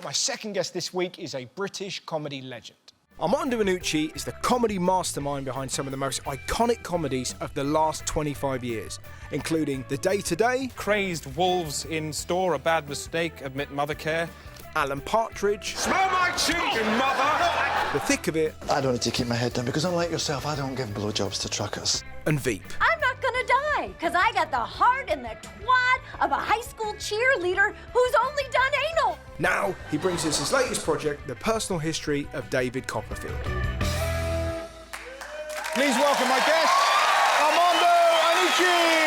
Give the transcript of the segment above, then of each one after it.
My second guest this week is a British comedy legend. Armando Iannucci is the comedy mastermind behind some of the most iconic comedies of the last 25 years, including The Day Today, Crazed wolves in store, a bad mistake, admit mother care. Alan Partridge, Smell my cheek, mother! The Thick of It, I don't need to keep my head down because unlike yourself, I don't give blowjobs to truckers. and Veep. I'm not gonna die, because I got the heart and the twat of a high school cheerleader who's only done anal. Now he brings us his latest project, The Personal History of David Copperfield. Please welcome my guest, Armando Iannucci!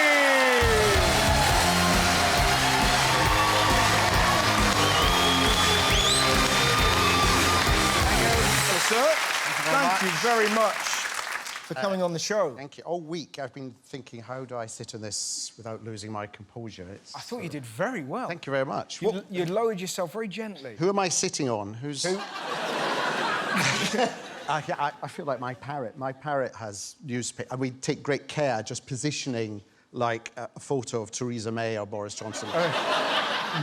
Hello, sir. Thank you very much for coming on the show. Thank you. All week I've been thinking, how do I sit in this without losing my composure? I thought you did very well. Thank you very much. You lowered yourself very gently. Who am I sitting on? Who's... Who? I feel like my parrot. My parrot has newspaper, and we take great care just positioning like a photo of Theresa May or Boris Johnson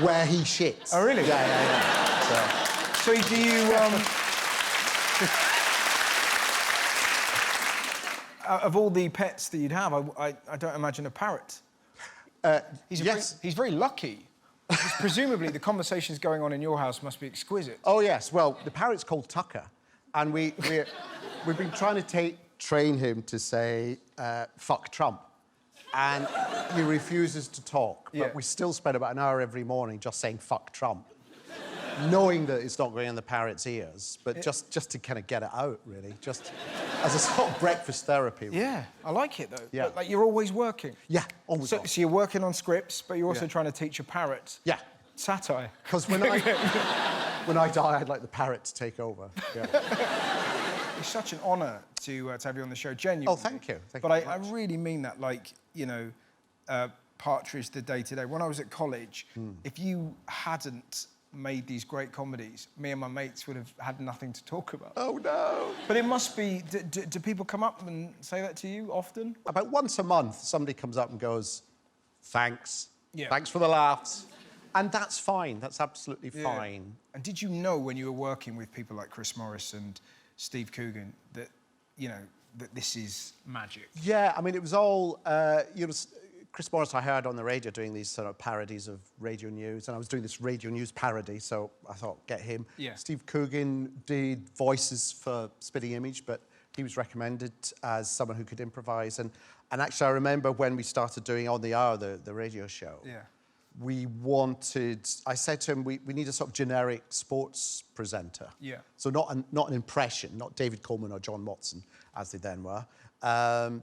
where he shits. Oh, really? Yeah. So do you, of all the pets that you'd have, I don't imagine a parrot. Yes. He's very lucky. Because presumably the conversations going on in your house must be exquisite. Oh, yes. Well, the parrot's called Tucker, and we've been trying to train him to say, fuck Trump. And he refuses to talk, but Yeah. we still spend about an hour every morning just saying fuck Trump, knowing that it's not going in the parrot's ears, but just to kind of get it out, really, just as a sort of breakfast therapy. Really. Yeah, I like it, though. Yeah. Like, you're always working. Yeah, always. So you're working on scripts, but you're also Yeah. trying to teach a parrot Yeah. satire. Because when I die, I'd like the parrot to take over. Yeah. It's such an honour to have you on the show, genuinely. Oh, thank you. Thank But you I very much. really mean that, like, you know, Partridge, The Day Today. When I was at college, if you hadn't made these great comedies, me and my mates would have had nothing to talk about. Oh, no. But it must be... Do people come up and say that to you often? About once a month, somebody comes up and goes, thanks. Yeah. Thanks for the laughs. And that's fine. That's absolutely Yeah. fine. And did you know when you were working with people like Chris Morris and Steve Coogan that, you know, that this is magic? Yeah, I mean, it was all, you know, Chris Morris I heard on the radio doing these sort of parodies of radio news, and I was doing this radio news parody, so I thought, get him. Yeah. Steve Coogan did voices for Spitting Image, but he was recommended as someone who could improvise. And actually, I remember when we started doing On the Hour, the radio show, Yeah. I said to him, we need a sort of generic sports presenter. Yeah. So not an impression, not David Coleman or John Watson, as they then were,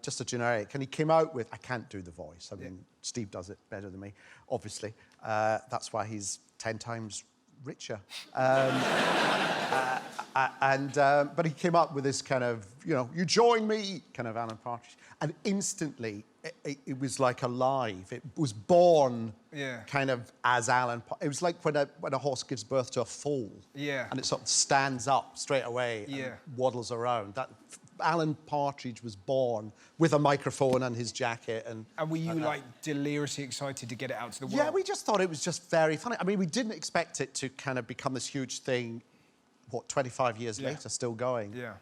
just a generic. And he came out with, I can't do the voice. I mean, Steve does it better than me, obviously. That's why he's 10 times richer. But he came up with this kind of, you know, you join me, kind of Alan Partridge. And instantly, it was like alive. It was born kind of as Alan. It was like when a horse gives birth to a foal. Yeah. And it sort of stands up straight away Yeah. and waddles around. That Alan Partridge was born with a microphone and his jacket. And were you, like, deliriously excited to get it out to the world? yeah, we just thought it was just very funny. I mean, we didn't expect it to kind of become this huge thing, 25 years later, still going. Yeah.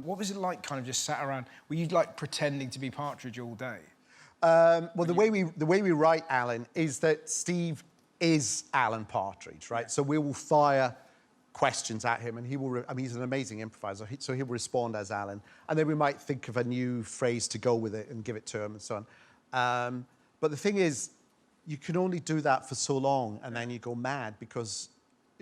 What was it like, kind of just sat around? Were you, like, pretending to be Partridge all day? Well, the way we write Alan is that Steve is Alan Partridge, right? So we will fire questions at him, and he will. I mean, he's an amazing improviser, so he will respond as Alan, and then we might think of a new phrase to go with it and give it to him, and so on. But the thing is, you can only do that for so long, and then you go mad because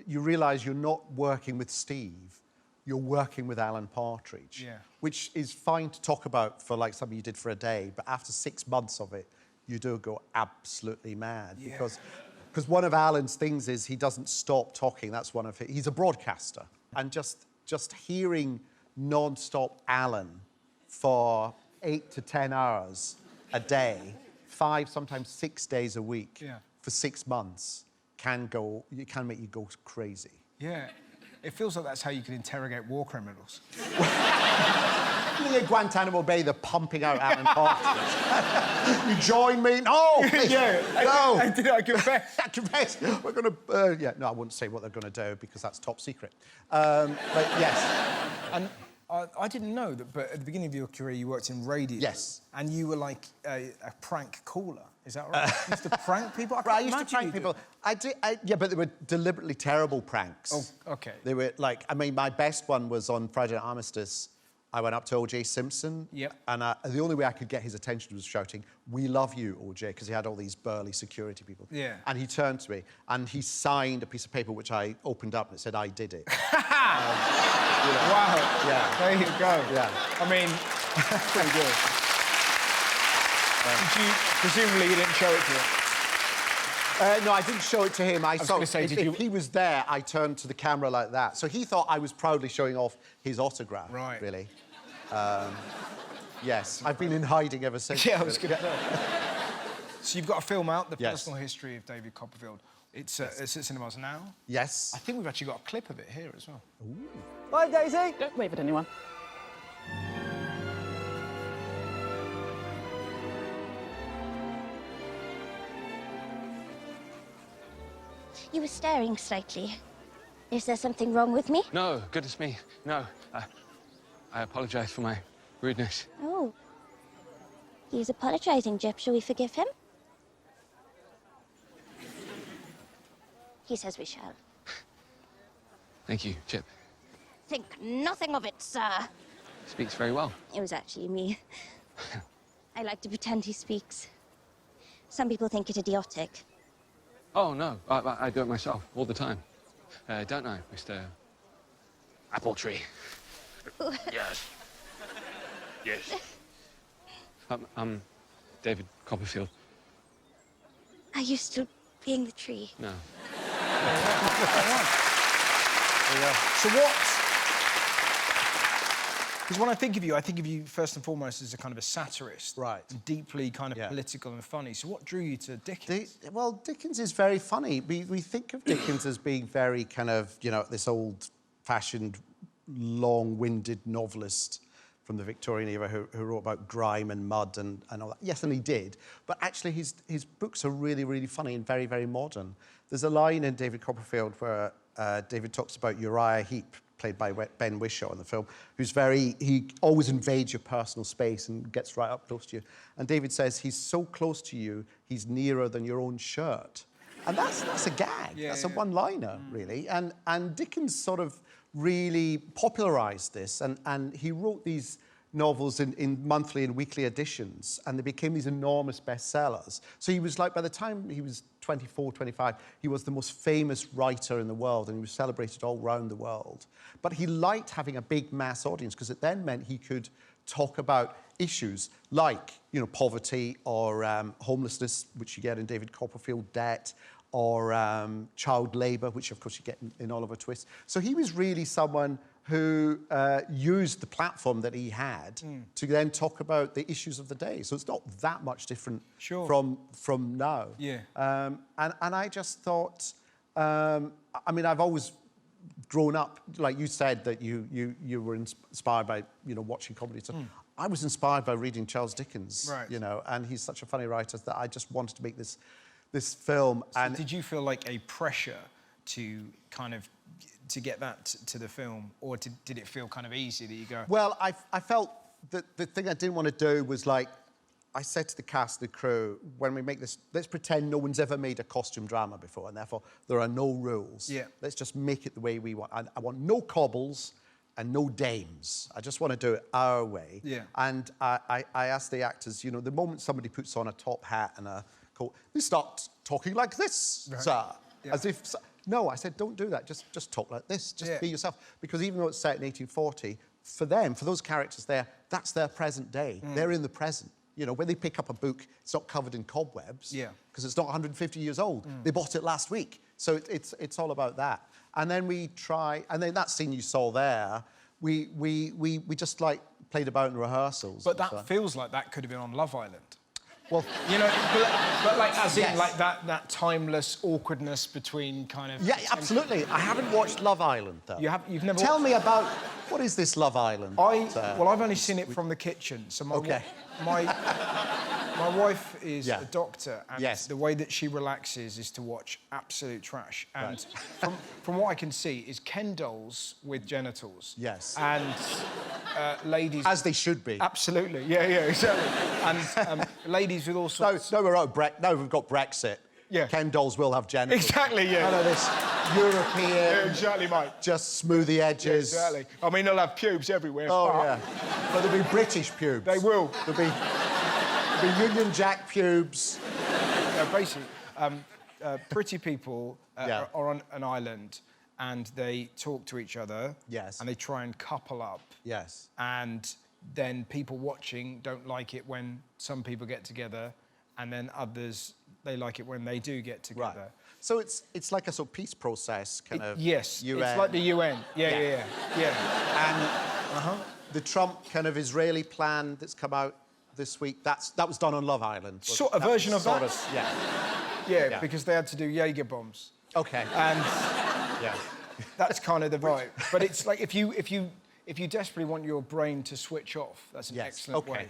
you realise you're not working with Steve. You're working with Alan Partridge, which is fine to talk about for like something you did for a day, but after 6 months of it, you do go absolutely mad because one of Alan's things is he doesn't stop talking. That's one of his. He's a broadcaster, and just hearing non-stop Alan for 8 to 10 hours a day, 5, sometimes 6 days a week for 6 months can make you go crazy. Yeah. It feels like that's how you can interrogate war criminals. At Guantanamo Bay, they're pumping out Alan Partridge. You join me? No! Yeah, no! I confess. I confess. We're going to... yeah, no, I wouldn't say what they're going to do because that's top secret. But yes. And I didn't know that, but at the beginning of your career, you worked in radio. Yes. And you were like a prank caller. Is that right? You used to prank people? I used to prank people. Yeah, but they were deliberately terrible pranks. Oh, OK. They were like... I mean, my best one was on Friday Night Armistice. I went up to O.J. Simpson, and the only way I could get his attention was shouting, "We love you, O.J.," because he had all these burly security people. Yeah. And he turned to me, and he signed a piece of paper which I opened up, and it said, "I did it." Wow. Yeah. There you go. Yeah. I mean, pretty good. Presumably you didn't show it to him? No, I didn't show it to him. I was saw, gonna say, if he was there, I turned to the camera like that. So he thought I was proudly showing off his autograph, right. really. Yes, I've been in hiding ever since. Yeah, I was going to say. So you've got a film out, The Yes. Personal History of David Copperfield. It's at cinemas now. Yes. I think we've actually got a clip of it here as well. Ooh. Bye, Daisy. Don't wave at anyone. You were staring slightly. Is there something wrong with me? No, goodness me, no. I apologise for my rudeness. Oh. He's apologizing, Jip. Shall we forgive him? He says we shall. Thank you, Chip. Think nothing of it, sir. Speaks very well. It was actually me. I like to pretend he speaks. Some people think it idiotic. Oh, no, I do it myself all the time. Don't I, Mr. Apple Tree? Yes. Yes. I'm David Copperfield. Are you still being the tree? No. So what... Because when I think of you first and foremost as a kind of a satirist. Right. Deeply kind of political and funny. So what drew you to Dickens? Well, Dickens is very funny. We think of Dickens as being very kind of, you know, this old-fashioned, long-winded novelist from the Victorian era who wrote about grime and mud and all that. Yes, and he did. But actually, his books are really, really funny and very, very modern. There's a line in David Copperfield where David talks about Uriah Heep, played by Ben Whishaw in the film, he always invades your personal space and gets right up close to you. And David says, he's so close to you, he's nearer than your own shirt. And that's a gag. That's a one-liner, really. And Dickens sort of really popularised this, and he wrote these novels in monthly and weekly editions, and they became these enormous bestsellers. So he was like, by the time he was 24, 25, he was the most famous writer in the world, and he was celebrated all around the world. But he liked having a big mass audience, because it then meant he could talk about issues like, you know, poverty or homelessness, which you get in David Copperfield, debt, or child labour, which of course you get in Oliver Twist. So he was really someone who used the platform that he had to then talk about the issues of the day. So it's not that much different from now. Yeah. And I just thought, I mean, I've always grown up, like you said, that you were inspired by, you know, watching comedy. So I was inspired by reading Charles Dickens, you know, and he's such a funny writer that I just wanted to make this film. So and did you feel like a pressure to kind of to get that to the film, or did it feel kind of easy that you go? Well, I felt that the thing I didn't want to do was, like, I said to the cast and the crew, when we make this, let's pretend no one's ever made a costume drama before, and therefore there are no rules. Yeah. Let's just make it the way we want. I want no cobbles and no dames. I just want to do it our way. Yeah. And I asked the actors, you know, the moment somebody puts on a top hat and a coat, they start talking like this, sir. Yeah. As if... No, I said, don't do that. Just talk like this. Just be yourself. Because even though it's set in 1840, for them, for those characters there, that's their present day. They're in the present. You know, when they pick up a book, it's not covered in cobwebs. Yeah. Because it's not 150 years old. They bought it last week. So it's all about that. And then we try... And then that scene you saw there, we just, like, played about in rehearsals. But that feels like that could have been on Love Island. Well, You know, but like, as Yes. in, like, that timeless awkwardness between kind of... yeah, absolutely. I haven't watched Love Island, though. You've never Tell watched- me about... What is this Love Island? Well, I've only seen it from the kitchen. So Okay. my wife is Yeah. a doctor, and Yes. the way that she relaxes is to watch absolute trash. And from what I can see, is Ken dolls with genitals. Yes. And ladies... As they should be. Absolutely, yeah, exactly. And ladies with all sorts... No, we're out. Now we've got Brexit. Yeah. Ken dolls will have genitals. Exactly, yeah. None of this European... Yeah, exactly, mate. Just smooth the edges. Yeah, exactly. I mean, they'll have pubes everywhere. Oh, but yeah. But there'll be British pubes. They will. There'll be Union Jack pubes. Basically, pretty people Yeah. are on an island and they talk to each other. Yes. And they try and couple up. Yes. And then people watching don't like it when some people get together, and then others, they like it when they do get together. Right. So it's like a sort of peace process, kind of. Yes, UN. it's like the UN. Yeah. And the Trump kind of Israeli plan that's come out this week, that was done on Love Island. Sort of version of that. Yeah. Because they had to do Jaeger bombs. Okay. And Yeah. that's kind of the vibe. But it's like if you desperately want your brain to switch off, that's an excellent way.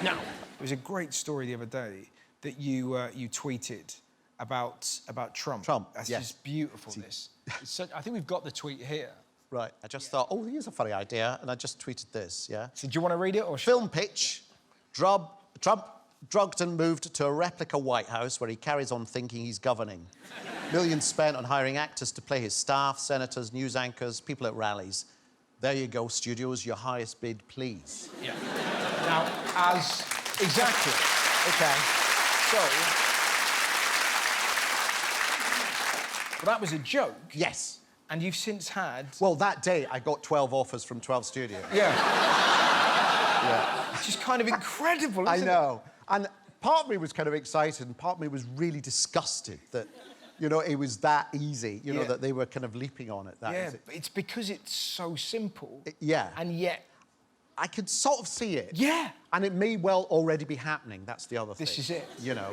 Now, there was a great story the other day that you tweeted about Trump. That's yes. just beautiful. This. I think we've got the tweet here. Right. I just thought, oh, here's a funny idea, and I just tweeted this. Yeah. So do you want to read it or? Film pitch: Trump drugged and moved to a replica White House where he carries on thinking he's governing. Millions spent on hiring actors to play his staff, senators, news anchors, people at rallies. There you go, studios, your highest bid, please. Yeah. Now, exactly. Okay. So, well, that was a joke. Yes. And you've since had... Well, that day, I got 12 offers from 12 studios. Yeah. Which is kind of incredible, isn't it? I know. And part of me was kind of excited, and part of me was really disgusted that, you know, it was that easy, you know, that they were kind of leaping on it. Yeah, but it's because it's so simple. Yeah. And yet... I could sort of see it. Yeah. And it may well already be happening. That's the other thing. This is it. You know.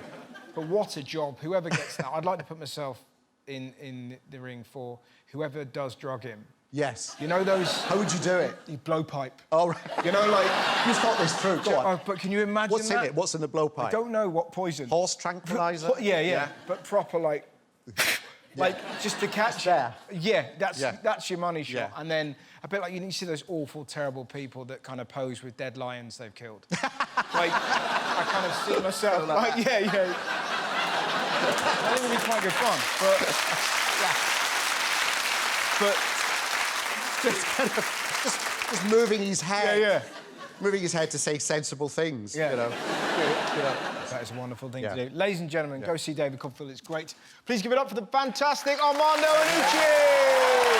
But what a job. Whoever gets that, I'd like to put myself in the ring for whoever does drug him. Yes. You know those... How would you do it? The blowpipe. Oh, right. You know, like... Who's thought this through? Go on. But can you imagine What's that? in it? What's in the blowpipe? I don't know what poison. Horse tranquilizer? Yeah. But proper, like... Like, just to catch... There. Yeah, that's your money shot. Yeah. And then, a bit like, you see those awful, terrible people that kind of pose with dead lions they've killed. Like, I kind of see myself, like, yeah. I think it'd be quite good fun, but... Just kind of... Just moving his head. Yeah. Moving his head to say sensible things, Yeah. you know. That is a wonderful thing Yeah. to do. Ladies and gentlemen, go see David Copperfield. It's great. Please give it up for the fantastic Armando Iannucci!